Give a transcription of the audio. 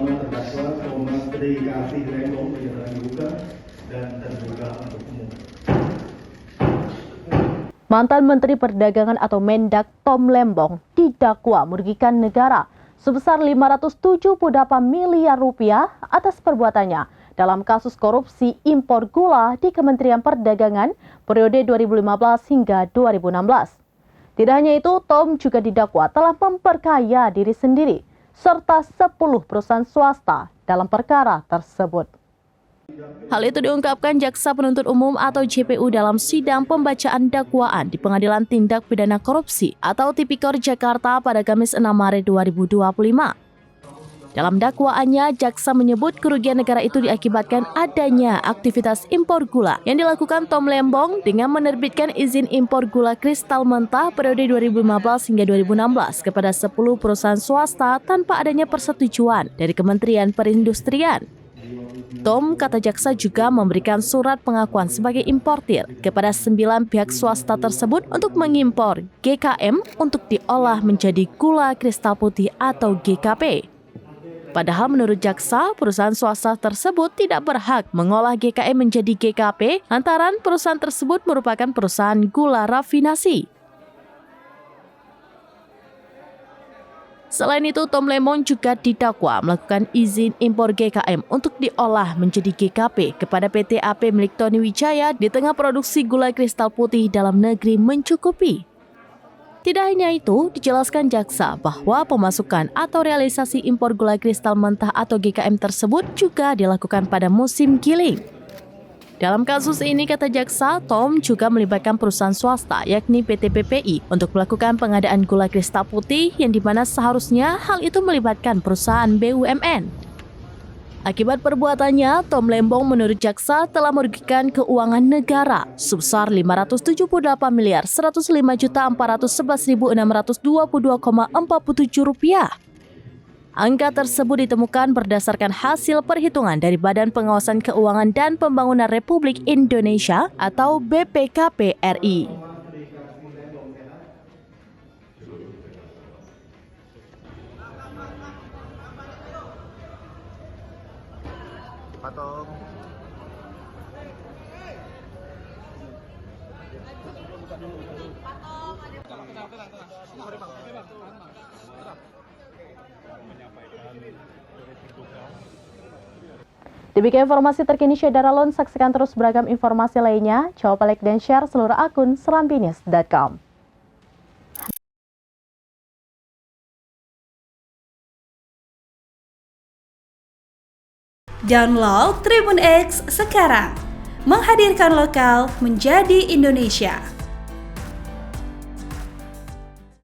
nama terdakwa Thomas Tri Lembong menyatakan dibuka dan terbuka untuk umum. Mantan Menteri Perdagangan atau Mendak Tom Lembong didakwa merugikan negara sebesar 578 miliar rupiah atas perbuatannya dalam kasus korupsi impor gula di Kementerian Perdagangan periode 2015 hingga 2016. Tidak hanya itu, Tom juga didakwa telah memperkaya diri sendiri serta 10 perusahaan swasta dalam perkara tersebut. Hal itu diungkapkan Jaksa Penuntut Umum atau JPU dalam sidang pembacaan dakwaan di Pengadilan Tindak Pidana Korupsi atau Tipikor Jakarta pada Kamis 6 Maret 2025. Dalam dakwaannya, Jaksa menyebut kerugian negara itu diakibatkan adanya aktivitas impor gula yang dilakukan Tom Lembong dengan menerbitkan izin impor gula kristal mentah periode 2015 hingga 2016 kepada 10 perusahaan swasta tanpa adanya persetujuan dari Kementerian Perindustrian. Tom, kata jaksa, juga memberikan surat pengakuan sebagai importir kepada 9 pihak swasta tersebut untuk mengimpor GKM untuk diolah menjadi gula kristal putih atau GKP. Padahal menurut jaksa, perusahaan swasta tersebut tidak berhak mengolah GKM menjadi GKP lantaran perusahaan tersebut merupakan perusahaan gula rafinasi. Selain itu, Tom Lembong juga didakwa melakukan izin impor GKM untuk diolah menjadi GKP kepada PT AP milik Tony Wijaya di tengah produksi gula kristal putih dalam negeri mencukupi. Tidak hanya itu, dijelaskan jaksa bahwa pemasukan atau realisasi impor gula kristal mentah atau GKM tersebut juga dilakukan pada musim giling. Dalam kasus ini, kata jaksa, Tom juga melibatkan perusahaan swasta yakni PT PPI untuk melakukan pengadaan gula kristal putih yang dimana seharusnya hal itu melibatkan perusahaan BUMN. Akibat perbuatannya, Tom Lembong menurut jaksa telah merugikan keuangan negara sebesar 578 miliar 105.411.622,47 rupiah. Angka tersebut ditemukan berdasarkan hasil perhitungan dari Badan Pengawasan Keuangan dan Pembangunan Republik Indonesia atau BPKP RI. Demikian informasi terkini Syedaralon. Saksikan terus beragam informasi lainnya. Coba like dan share seluruh akun serambinews.com. Download Tribun X sekarang, menghadirkan lokal menjadi Indonesia.